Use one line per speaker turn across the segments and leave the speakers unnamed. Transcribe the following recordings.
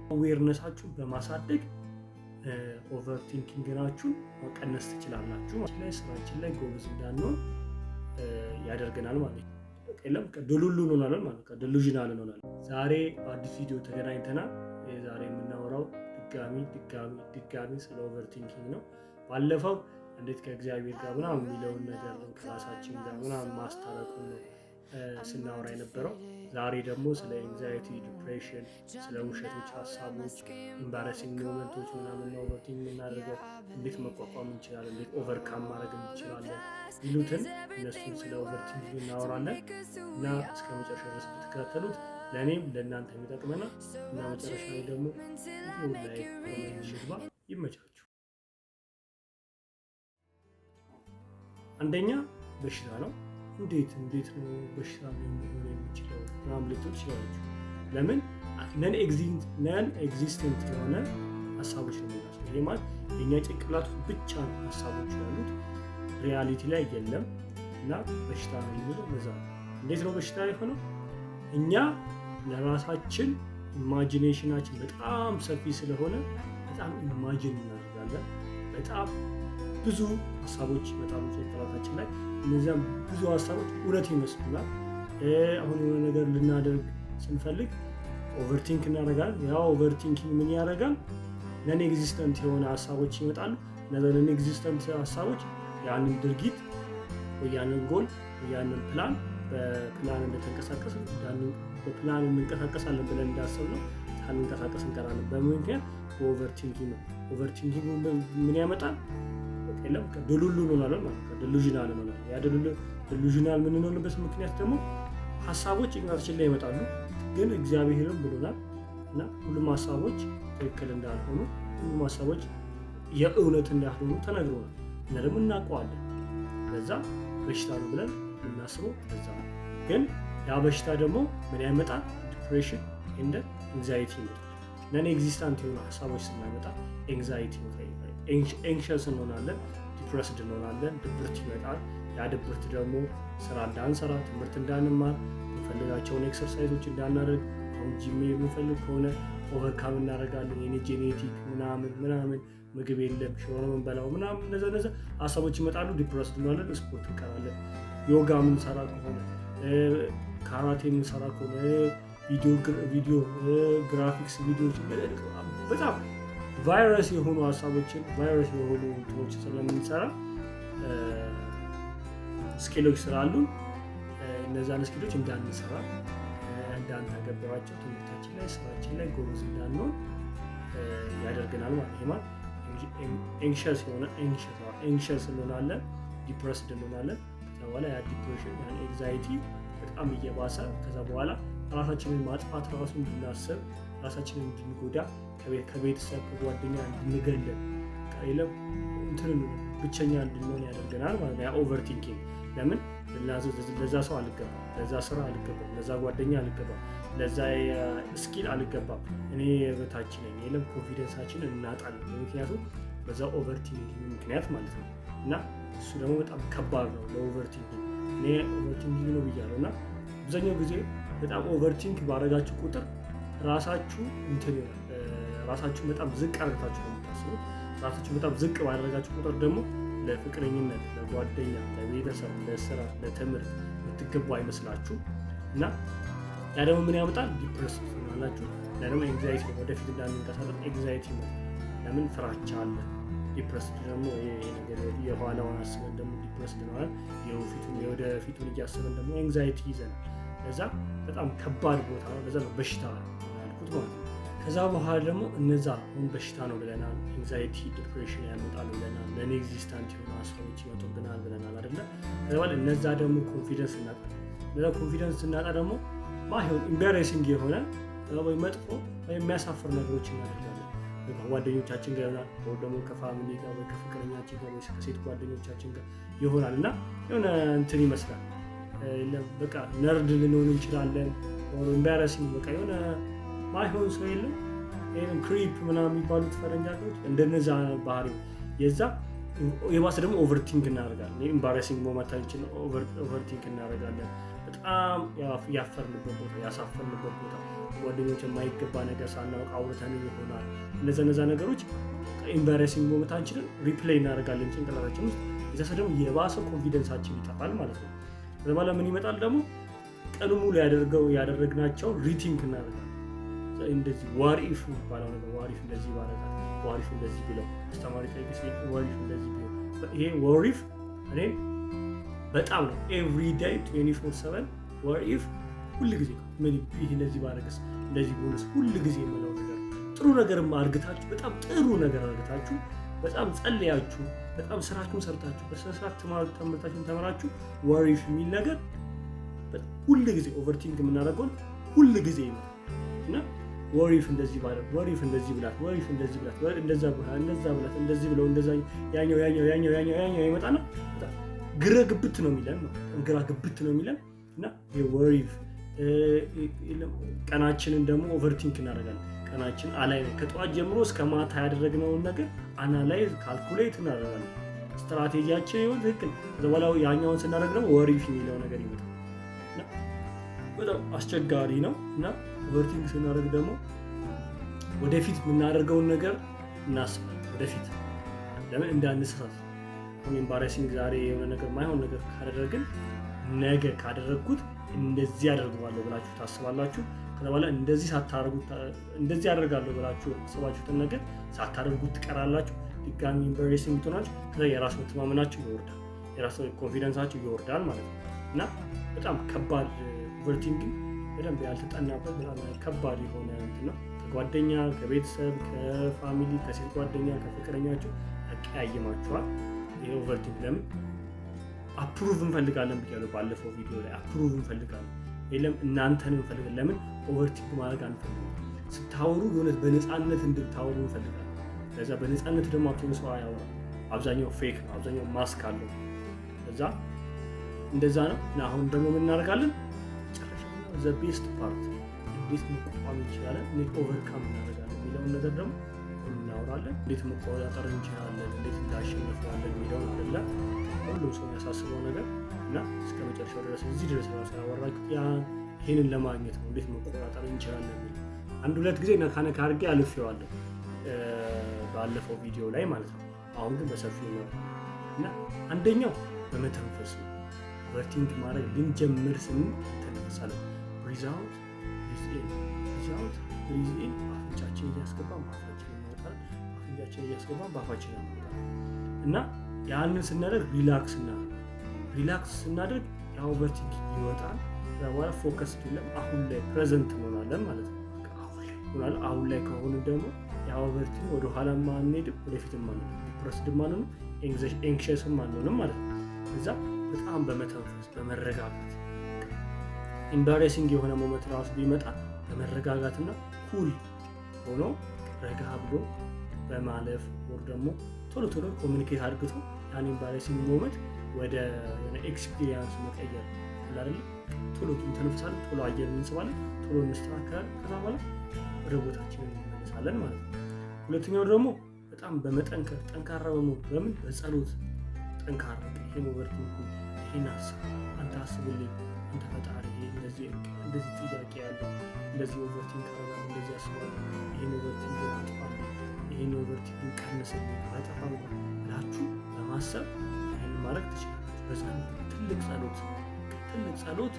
አዌርነሳችሁን በማሳደግ ኦቨርቲንኪንግናችሁን መቀነስ ትችላላችሁ። ስራችን ላይ ጎበዝ እንዳንሆን ያደርገናል ማለት ነው። ደሉሉ እንሆናለን ማለት ነው። ደሉዥናል እንሆናለን። ዛሬ በአዲስ ቪዲዮ ተገናኝተናል። ዛሬ የምናወራው ድጋሚ ስለ ኦቨርቲንኪንግ ነው። ባለፈው እንዴት ከእግዚአብሔር ጋር ምናምን የሚለውን ነገር ከራሳችን ጋር ምናምን ማስታረቁን ነው ስናወራ የነበረው። ዛሬ ደግሞ ስለ ኤንዛይቲ፣ ዲፕሬሽን፣ ስለ ውሸቶች፣ ሀሳቦች፣ ኢምባረሲንግ ሞመንቶች ምናምን ነው ኦቨርቲንክ የምናደርገው፣ እንዴት መቋቋም እንችላለን፣ እንዴት ኦቨርካም ማድረግ እንችላለን ይሉትን እነሱን ስለ ኦቨርቲንክ እናወራለን እና እስከ መጨረሻ ድረስ ብትከታተሉት ለእኔም ለእናንተ የሚጠቅመናል እና መጨረሻ ላይ ደግሞ ቪዲዮ ላይ ሽግባ ይመቻችሁ። አንደኛ በሽታ ነው። እንዴት ነው በሽታ ሊሆን የሚችለው ምናምን ልትሉ ትችላላችሁ። ለምን ነን ኤግዚስተንት የሆነ ሀሳቦች ነው የሚመስለው። ይሄ ማለት የእኛ ጭንቅላት ብቻ ነው ሀሳቦች ያሉት፣ ሪያሊቲ ላይ የለም እና በሽታ ነው የሚለው በዛ ነው። እንዴት ነው በሽታ የሆነው? እኛ ለራሳችን ኢማጂኔሽናችን በጣም ሰፊ ስለሆነ በጣም ኢማጂን እናደርጋለን። በጣም ብዙ ሀሳቦች ይመጣሉ ጭንቅላታችን ላይ። እነዚያም ብዙ ሀሳቦች እውነት ይመስሉናል። አሁን የሆነ ነገር ልናደርግ ስንፈልግ ኦቨርቲንክ እናደርጋለን። ያ ኦቨርቲንኪንግ ምን ያደርጋል? ነን ኤግዚስተንት የሆነ ሀሳቦች ይመጣሉ። እነዚያ ነን ኤግዚስተንት ሀሳቦች ያንን ድርጊት ወይ ያንን ጎል ወይ ያንን ፕላን በፕላን እንደተንቀሳቀስ በፕላን እንንቀሳቀሳለን ብለን እንዳሰብነው ሳንንቀሳቀስ እንቀራለን። በምክንያት በኦቨርቲንኪንግ ነው። ኦቨርቲንኪንግ ምን ያመጣል? ደሉሉ እንሆናለን ማለት ነው። ደሉዥናል እንሆናለን። ያ ደሉዥናል የምንሆንበት ምክንያት ደግሞ ሀሳቦች ጭንቅላታችን ላይ ይመጣሉ፣ ግን እግዚአብሔርም ብሎናል እና ሁሉም ሀሳቦች ትክክል እንዳልሆኑ፣ ሁሉም ሀሳቦች የእውነት እንዳልሆኑ ተነግሮናል እና ደግሞ እናውቀዋለን። በዛ በሽታ ነው ብለን የምናስበው በዛ ነው። ግን ያ በሽታ ደግሞ ምን ያመጣል? ዲፕሬሽን እንደ ኤንዛይቲ ይመጣል። ነን ኤግዚስታንት የሆኑ ሀሳቦች ስናመጣ ኤንዛይቲ ኤንክሸስ እንሆናለን፣ ዲፕረስድ እንሆናለን፣ ድብርት ይመጣል። ያ ድብርት ደግሞ ስራ እንዳንሰራ፣ ትምህርት እንዳንማር፣ የምንፈልጋቸውን ኤክሰርሳይዞች እንዳናደርግ፣ አሁን ጂም የምንፈልግ ከሆነ ኦቨርካም እናደርጋለን። የኔ ጄኔቲክ ምናምን ምግብ የለም ሽሮ ነው የምንበላው ምናምን እነዛ ሀሳቦች ይመጣሉ። ዲፕረስድ እንሆናለን፣ ስፖርት እንቀራለን። ዮጋ የምንሰራ ከሆነ ካራቴ የምንሰራ ከሆነ ቪዲዮ ግራፊክስ ቪዲዮዎች በጣም ቫይረስ የሆኑ ሀሳቦችን ቫይረስ የሆኑ እንትኖችን ስለምንሰራ ስኪሎች ስላሉ እነዛን ስኪሎች እንዳንሰራ እንዳንተገብራቸው ትምህርታችን ላይ ስራችን ላይ ጎበዝ እንዳንሆን ያደርገናል ማለት ነው። ኤንክሸስ እንሆናለን፣ ዲፕረስድ እንሆናለን። ከዛ በኋላ ያ ዲፕሬሽን ያ ኤንዛይቲ በጣም እየባሰ ከዛ በኋላ ራሳችንን ማጥፋት ራሱ እንድናስብ ራሳችንን እንድንጎዳ ከቤተሰብ ከጓደኛ እንድንገለን ብቸኛ እንድንሆን ያደርገናል ማለት ነው። ያ ኦቨርቲንኪንግ ለምን ለዛ ሰው አልገባም፣ ለዛ ስራ አልገባም፣ ለዛ ጓደኛ አልገባም፣ ለዛ ስኪል አልገባም፣ እኔ በታች ነኝ የለም ኮንፊደንሳችን እናጣለን። ምክንያቱም በዛ ኦቨርቲንኪንግ ምክንያት ማለት ነው። እና እሱ ደግሞ በጣም ከባድ ነው ለኦቨርቲንኪንግ። እኔ ኦቨርቲንኪንግ ነው ብያለሁ እና አብዛኛው ጊዜ በጣም ኦቨርቲንክ ባደረጋችሁ ቁጥር ራሳችሁ በጣም ዝቅ አድርጋችሁ ነው የምታስቡት። ራሳችሁ በጣም ዝቅ ባደረጋችሁ ቁጥር ደግሞ ለፍቅረኝነት፣ ለጓደኛ፣ ለቤተሰብ፣ ለስራ፣ ለትምህርት የምትገቡ አይመስላችሁ እና ያ ደግሞ ምን ያመጣል? ዲፕረስ ትሆናላችሁ። ደግሞ ኤንዛይቲ ነው። ወደፊት እንዳንንቀሳቀስ ኤንዛይቲ ነው። ለምን? ፍራቻ አለ። ዲፕረስ ደግሞ ነገር የኋላውን አስበን ደግሞ ዲፕረስ ይሆናል። የወደፊቱን እያስበን ደግሞ ኤንዛይቲ ይዘናል። ለዛ በጣም ከባድ ቦታ ነው። ለዛ ነው በሽታ ያልኩት ማለት ነው። ከዛ በኋላ ደግሞ እነዛ አሁን በሽታ ነው ብለናል። ኤንዛይቲ ዲፕሬሽን ያመጣሉ ብለናል። ነን ኤግዚስታንት የሆኑ ሀሳቦች ይመጡብናል ብለናል አይደለ? ከዛ በኋላ እነዛ ደግሞ ኮንፊደንስ እናጣለን። እነዛ ኮንፊደንስ ስናጣ ደግሞ ማይሆን ኢምባሬሲንግ የሆነ ወይ መጥፎ ወይ የሚያሳፍር ነገሮች እናደርጋለን። ከጓደኞቻችን ጋር ይሆናል፣ ወይ ደግሞ ከፋሚሊ ጋር ወይ ከፍቅረኛችን ጋር ወይ ከሴት ጓደኞቻችን ጋር ይሆናል እና የሆነ እንትን ይመስላል በቃ ነርድ ልንሆን እንችላለን። ኢምባራሲንግ በቃ የሆነ ማይሆን ሰው የለም። ይሄን ክሪፕ ምናምን የሚባሉት ፈረንጆች እንደነዛ ባህሪ የዛ የባሰ ደግሞ ኦቨርቲንክ እናደርጋለን። ኢምባራሲንግ ሞመንታችን ኦቨርቲንክ እናደርጋለን። በጣም ያፈርንበት ቦታ ያሳፈርንበት ቦታ ጓደኞች የማይገባ ነገር ሳናውቅ አውርተን ይሆናል። እነዛ ነገሮች ኢምባራሲንግ ሞመንታችንን ሪፕሌይ እናደርጋለን ጭንቅላታችን ውስጥ። እዛ ደግሞ የባሰ ኮንፊደንሳችን ይጠፋል ማለት ነው። ከዛ በኋላ ምን ይመጣል ደግሞ ቀኑ ሙሉ ያደረግናቸው ሪቲንክ እናደርጋለን። እንደዚህ ዋሪፍ የሚባለው ነገር ዋሪፍ እንደዚህ ባረጋት ዋሪፍ እንደዚህ ብለው አስተማሪ ጠይቅ ዋሪፍ እንደዚህ ብለው ይሄ ዋሪፍ እኔ በጣም ነው ኤቭሪ ዴይ 24/7 ዋሪፍ ሁሉ ጊዜ ምን ይሄ እንደዚህ ባረጋስ እንደዚህ ቦነስ ሁሉ ጊዜ የምለው ነገር ጥሩ ነገርም አርግታችሁ በጣም ጥሩ ነገር አርግታችሁ በጣም ጸልያችሁ በጣም ስራችሁን ሰርታችሁ በስነ ስርዓት ትምህርታችሁን ተምራችሁ ዋሪፍ የሚል ነገር ሁሉ ጊዜ ኦቨርቲንክ የምናደርገው ሁሉ ጊዜ ነው እና ወሪፍ እንደዚህ ባለ ወሪፍ እንደዚህ ብላት ወሪፍ እንደዚህ ብላት እንደዛ ብላት እንደዚህ ብለው እንደዛ ያኛው ይመጣና ግራ ግብት ነው የሚለን እና የወሪፍ ቀናችንን ደግሞ ኦቨርቲንክ እናደርጋለን። ቀናችን አላይዝ ከጠዋት ጀምሮ እስከ ማታ ያደረግነውን ነገር አናላይዝ ካልኩሌት እናደርጋለን። ስትራቴጂያችን ይሁን ትክክል ዘባላው ያኛውን ስናደርግ ደግሞ ወሪፍ የሚለው ነገር ይመጣል እና በጣም አስቸጋሪ ነው እና ኦቨርቲንክ ስናደርግ ደግሞ ወደፊት የምናደርገውን ነገር እናስባለን። ወደፊት ለምን እንዳንሳሳት ኢምባራሲንግ ዛሬ የሆነ ነገር ማይሆን ነገር ካደረግን ነገ ካደረግኩት እንደዚህ አደርገዋለሁ ብላችሁ ታስባላችሁ። ከዛ በኋላ እንደዚህ ሳታደርጉት እንደዚህ አደርጋለሁ ብላችሁ አስባችሁትን ነገር ሳታደርጉት ትቀራላችሁ። ድጋሚ ኢምባራሲንግ ትሆናችሁ። ከዛ የራስ መተማመናችሁ ይወርዳል፣ የራስ ኮንፊደንሳችሁ ይወርዳል ማለት ነው እና በጣም ከባድ ኦቨርቲንግ በደንብ ያልተጠናበት በጣም ከባድ የሆነ እንትን ነው። ከጓደኛ ከቤተሰብ ከፋሚሊ ከሴት ጓደኛ ከፍቅረኛችሁ ያቀያይማችኋል። ይሄ ኦቨርቲንክ ለምን አፕሩቭ እንፈልጋለን ብያለሁ ባለፈው ቪዲዮ ላይ አፕሩቭ እንፈልጋለን የለም እናንተን እንፈልጋለን። ለምን ኦቨርቲንክ ማድረግ አንፈልግም። ስታወሩ የሆነ በነፃነት እንድታወሩ እንፈልጋለን። ከዛ በነፃነት ደግሞ አብዛኛው ሰው አያወራም። አብዛኛው ፌክ ነው፣ አብዛኛው ማስክ አለው። ከዛ እንደዛ ነው እና አሁን ደግሞ ምን እናደርጋለን? ዘ ቤስት ፓርት እንዴት መቋቋም እንችላለን፣ እንዴት ኦቨርካም እናደርጋለን የሚለውን ነገር ደግሞ እናወራለን። እንዴት መቆጣጠር እንችላለን፣ እንዴት እንዳሸንፈዋለን የሚለውን አይደለ ሁሉም ሰው የሚያሳስበው ነገር እና እስከ መጨረሻው ድረስ እዚህ ድረስ ራሱ ያወራኩት ይሄንን ለማግኘት ነው። እንዴት መቆጣጠር እንችላለን የሚል አንድ ሁለት ጊዜ ነካ አድርጌ አልፌዋለሁ ባለፈው ቪዲዮ ላይ ማለት ነው። አሁን ግን በሰፊው ነው እና አንደኛው በመተንፈስ ነው። ኦቨርቲንክ ማድረግ ልንጀምር ስንል ተነፍሳለን። ብሪዝ አውት ብሪዝ ኢን አፍንጫችን እያስገባን በአፋችን እናወጣለን፣ አፍንጫችን እያስገባን በአፋችን እናወጣለን እና ያንን ስናደርግ ሪላክስ ስናደርግ ኦቨርቲንክ ይወጣል። በኋላ ፎከስ ይለም አሁን ላይ ፕሬዘንት እንሆናለን ማለት ነው። አሁን ላይ ከሆኑ ደግሞ ኦቨርቲንክ ወደ ኋላ ማንሄድም ወደፊትም አንሄድም፣ ዲፕረስድም አንሆንም፣ ኤንክሸስም አንሆንም ማለት ነው። እዛ በጣም በመተንፈስ በመረጋጋት ኢምባራሲንግ የሆነ ሞመንት ራሱ ቢመጣ በመረጋጋትና ኩል ሆኖ ረጋ ብሎ በማለፍ ወር ደግሞ ቶሎ ኮሚኒኬት አድርግቶ ያን ኢምባራሲንግ ሞመንት ወደ ኤክስፒሪየንስ መቀየር አይደል? ቶሎ እንተነፍሳለን፣ ቶሎ አየር እንስባለን፣ ቶሎ እንስተካከላለን። ከዛ በኋላ ወደ ቦታችን እንመለሳለን ማለት ነው። ሁለተኛው ደግሞ በጣም በመጠንከር ጠንካራ በመሆን በምን በጸሎት ጠንካራ ይሄን ኦቨርቲንክ ይሄን ሀሳብ አንተ አስብልኝ አንተ ፈጣሪ እንደዚህ ጥያቄ ያለው እንደዚህ ኦቨርቲንክ አደርጋለሁ እንደዚህ አስባለሁ ይሄን ኦቨርቲንክ አጥፋለሁ ይሄን ኦቨርቲንክ ቀንስልኝ አጠፋለሁ ብላችሁ በማሰብ ይሄን ማድረግ ትችላላችሁ። በዛ ትልቅ ጸሎት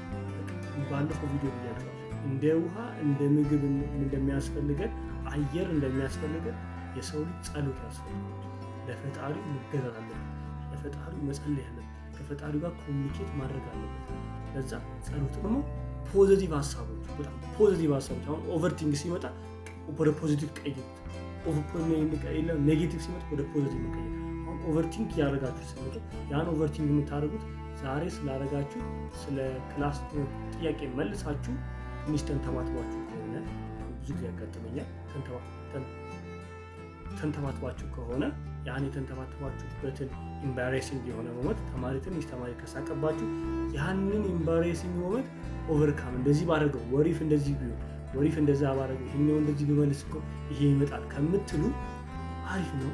ባለፈው ቪዲዮ ብያለሁ። እንደ ውሃ እንደ ምግብ እንደሚያስፈልገን አየር እንደሚያስፈልገን የሰው ልጅ ጸሎት ያስፈልጋል። ለፈጣሪ መገዛት አለበት፣ ለፈጣሪ መጸለይ አለበት፣ ከፈጣሪው ጋር ኮሚኒኬት ማድረግ አለበት። ለዛ ጸሎት ደግሞ ፖዚቲቭ ሀሳቦች በጣም ፖዚቲቭ ሀሳቦች አሁን ኦቨርቲንግ ሲመጣ ወደ ፖዚቲቭ ቀይሩት፣ ኔጌቲቭ ሲመጣ ወደ ፖዚቲቭ ቀይሩት። አሁን ኦቨርቲንክ ያደረጋችሁ ሲመጡ ያን ኦቨርቲንግ የምታደርጉት ዛሬ ስላደረጋችሁ ስለ ክላስ ጥያቄ መልሳችሁ ትንሽ ተንተባትባችሁ ከሆነ ብዙ ጊዜ ያጋጥመኛል። ተንተባትባችሁ ከሆነ ያን የተንተባትባችሁበትን ኢምባራሲንግ የሆነ ሞመንት ተማሪ ከሳቀባችሁ ያንን ኢምባራሲንግ ሞመንት ኦቨርካም እንደዚህ ባደረገው ወሪፍ እንደዚህ ቢሆን ወሪፍ እንደዛ ባደረገው ይሄኛው እንደዚህ ቢመልስ እኮ ይሄ ይመጣል ከምትሉ አሪፍ ነው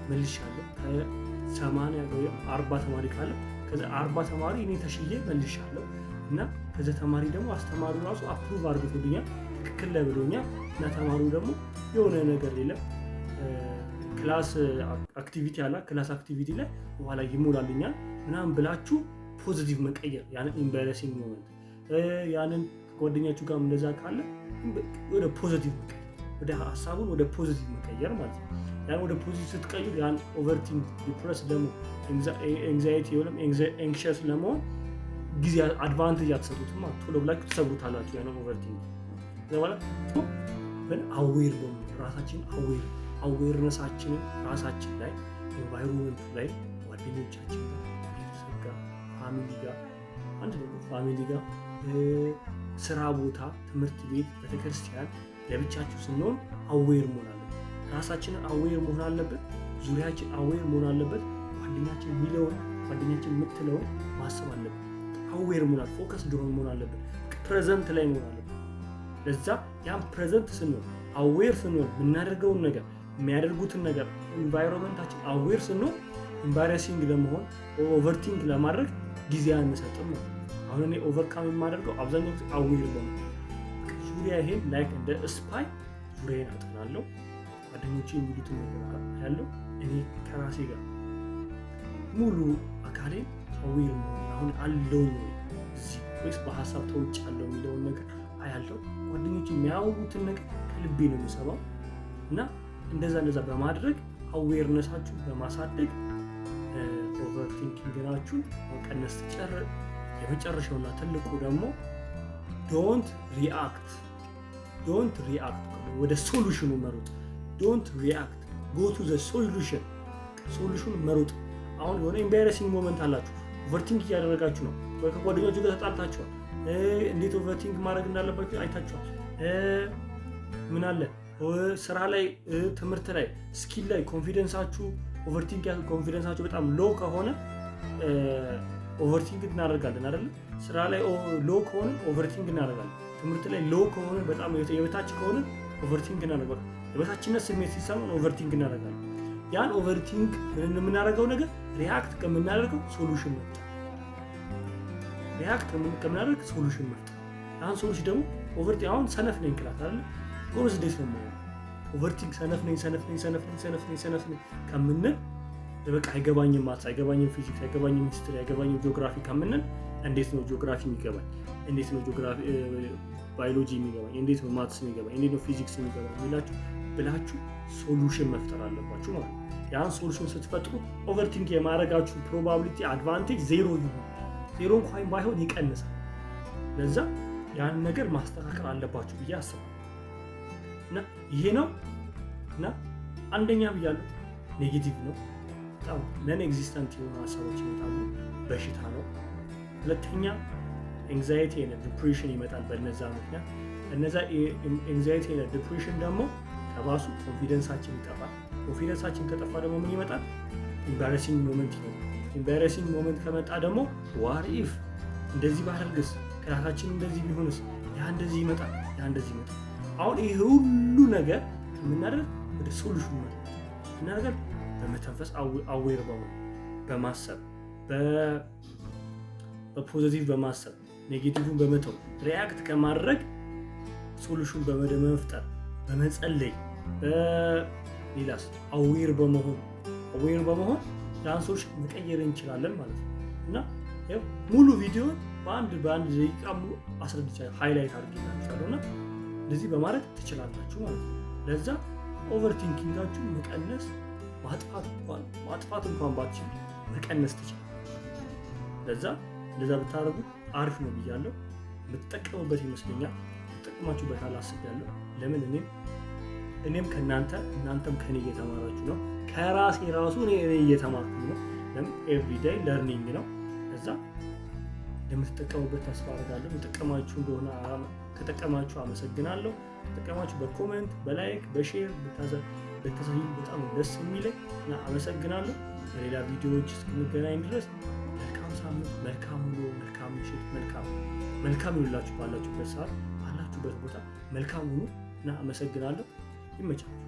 መልሻለሁ። ከ80 ወይ 40 ተማሪ ካለ ከዛ 40 ተማሪ እኔ ተሽዬ መልሻለሁ። እና ከዛ ተማሪ ደግሞ አስተማሪው ራሱ አፕሩቭ አድርጎልኛል ትክክል ላይ ብሎኛል እና ተማሪው ደግሞ የሆነ ነገር የለም ክላስ አክቲቪቲ አለ ክላስ አክቲቪቲ ላይ በኋላ ይሞላልኛል ምናምን ብላችሁ ፖዚቲቭ መቀየር ያንን ኢምባራሲንግ ሞመንት ያንን ጓደኛችሁ ጋር እንደዛ ካለ ወደ ፖዚቲቭ መቀየር ወደ ሐሳቡን ወደ ፖዚቲቭ መቀየር ማለት ነው። ያን ወደ ፖዚቲቭ ስትቀይሩ ያን ኦቨርቲንክ ዲፕረስ ደግሞ ኤንግዛይቲ ወይም ኤንክሸስ ለመሆን ጊዜ አድቫንቴጅ አትሰጡትም ማለት ቶሎ ብላችሁ ትሰብሩታላችሁ ያን ኦቨርቲንክ ዘባላ አዌር ነው ራሳችን አዌርነሳችንን ራሳችን ላይ ኤንቫይሮንመንቱ ላይ ጓደኞቻችን ጋር ቤተሰብ ጋር ፋሚሊ ጋር አንድ ደግሞ ፋሚሊ ጋር ስራ ቦታ ትምህርት ቤት ቤተክርስቲያን ለብቻችሁ ስንሆን አዌር መሆን አለበት ራሳችንን አዌር መሆን አለበት ዙሪያችን አዌር መሆን አለበት ጓደኛችን የሚለውን ጓደኛችን የምትለውን ማሰብ አለበት አዌር መሆን ፎከስ ድሮን መሆን አለበት ፕሬዘንት ላይ መሆን አለበት ለዛ ያን ፕሬዘንት ስንሆን አዌር ስንሆን የምናደርገውን ነገር የሚያደርጉትን ነገር ኢንቫይሮንመንታችን አዌር ስንሆን ኢምባራሲንግ ለመሆን ኦቨርቲንክ ለማድረግ ጊዜ አንሰጥም ነው አሁን እኔ ኦቨርካም የማደርገው አብዛኛው ጊዜ አዌር በመሆን ዙሪያ ይሄን ላይክ እንደ ስፓይ ዙሪያዬን አጠናለሁ ጓደኞቼ የሚሉትን ነገር ያለው እኔ ከራሴ ጋር ሙሉ አካሌ አዌር መሆን አሁን አለው ነው እዚህ ወይስ በሐሳብ ተውጭ ያለው የሚለውን ነገር አያለው ጓደኞቼ የሚያወሩትን ነገር ከልቤ ነው የምሰማው እና እንደዛ በማድረግ አዌርነሳችሁን በማሳደግ ኦቨርቲንኪንግናችሁን መቀነስ ትችላላችሁ። የመጨረሻውና ትልቁ ደግሞ ዶንት ሪአክት ወደ ሶሉሽኑ መሩጥ ዶንት ሪአክት ጎ ቱ ዘ ሶሉሽን መሩጥ አሁን የሆነ ኤምባራሲንግ ሞመንት አላችሁ ኦቨርቲንክ እያደረጋችሁ ነው ወይ ከጓደኞቹ ጋር ተጣልታችኋል እንዴት ኦቨርቲንክ ማድረግ እንዳለባችሁ አይታችኋል ምን አለ ስራ ላይ ትምህርት ላይ ስኪል ላይ ኮንፊደንሳችሁ ኮንፊደንሳችሁ በጣም ሎ ከሆነ ኦቨርቲንክ እናደርጋለን አይደል ስራ ላይ ሎ ከሆነ ኦቨርቲንክ እናደርጋለን ትምህርት ላይ ሎ ከሆነ በጣም የበታች ከሆነ ኦቨርቲንክ እናደርጋለን የበታችነት ስሜት ሲሰማን ኦቨርቲንክ እናደርጋለን ያን ኦቨርቲንክ ምን የምናደርገው ነገር ሪአክት ከምናደርገው ሶሉሽን መፍጠር ያን ሶሉሽን ደግሞ ኦቨርቲንክ አሁን ሰነፍ ነኝ ክላስ አይደል ጎበዝ እንዴት ነው ማለት ኦቨርቲንክ ሰነፍ ነኝ ከምንል በቃ አይገባኝም ማትስ አይገባኝም ፊዚክስ አይገባኝም ሂስትሪ አይገባኝም ጂኦግራፊ ከምንል እንዴት ነው ጂኦግራፊ የሚገባኝ እንዴት ነው ጂኦግራፊ ባዮሎጂ የሚገባኝ እንዴት ነው ማትስ የሚገባኝ እንዴት ነው ፊዚክስ የሚገባኝ ብላችሁ ሶሉሽን መፍጠር አለባችሁ ማለት ነው ያን ሶሉሽን ስትፈጥሩ ኦቨርቲንክ የማድረጋችሁ ፕሮባቢሊቲ አድቫንቴጅ ዜሮ ይሆናል ዜሮ እንኳን ባይሆን ይቀንሳል ለዛ ያን ነገር ማስተካከል አለባችሁ ብዬ አስባለሁ እና ይሄ ነው እና አንደኛ ብያለሁ ኔጌቲቭ ነው በጣም ነን ኤግዚስተንት የሆኑ ሀሳቦች ይመጣሉ በሽታ ነው ሁለተኛ ኤንግዛይቲ እና ዲፕሬሽን ይመጣል በእነዛ ምክንያት እነዛ ኤንግዛይቲ እና ዲፕሬሽን ደግሞ ከባሱ ኮንፊደንሳችን ይጠፋል ኮንፊደንሳችን ከጠፋ ደግሞ ምን ይመጣል ኢምባራሲንግ ሞመንት ይመጣል ኢምባራሲንግ ሞመንት ከመጣ ደግሞ ዋት ኢፍ እንደዚህ ባደርግስ ክላሳችን እንደዚህ ቢሆንስ ያ እንደዚህ ይመጣል አሁን ይሄ ሁሉ ነገር የምናደርግ ወደ ሶሉሽን ነው እናደርጋለን በመተንፈስ አዌር በማሰብ በፖዚቲቭ በማሰብ ኔጌቲቭን በመተው ሪአክት ከማድረግ ሶሉሽን በመፍጠር በመጸለይ በሌላስ አዌር በመሆን ዳንሶች መቀየር እንችላለን ማለት ነው እና ያው ሙሉ ቪዲዮ በአንድ ደቂቃ ሙሉ አስረድቻለሁ ሃይላይት አድርጌላችኋለሁና እንደዚህ በማድረግ ትችላላችሁ ማለት ነው ለዛ ኦቨርቲንኪንጋችሁ መቀነስ ማጥፋት እንኳን ባትችሉ መቀነስ ትችላላችሁ ለዛ እንደዛ ብታደርጉ አሪፍ ነው ብያለሁ የምትጠቀሙበት ይመስለኛል ተጠቅማችሁበታል አስቤያለሁ ለምን እኔም እናንተም ከኔ እየተማራችሁ ነው ከራሴ ራሱ እኔ እየተማርኩ ነው ለምን ኤቭሪዴይ ለርኒንግ ነው ለዛ እንደምትጠቀሙበት ተስፋ አደርጋለሁ የተጠቀማችሁ እንደሆነ ከጠቀማችሁ አመሰግናለሁ ተጠቀማችሁ በኮሜንት በላይክ በሼር በተሳዩ በጣም ደስ የሚለኝ እና አመሰግናለሁ በሌላ ቪዲዮዎች እስክንገናኝ ድረስ መልካም ሳምንት መልካም ውሎ መልካም ምሽት መልካም ይሁንላችሁ ባላችሁበት ሰዓት ባላችሁበት ቦታ መልካም ሁኑ እና አመሰግናለሁ ይመቻችሁ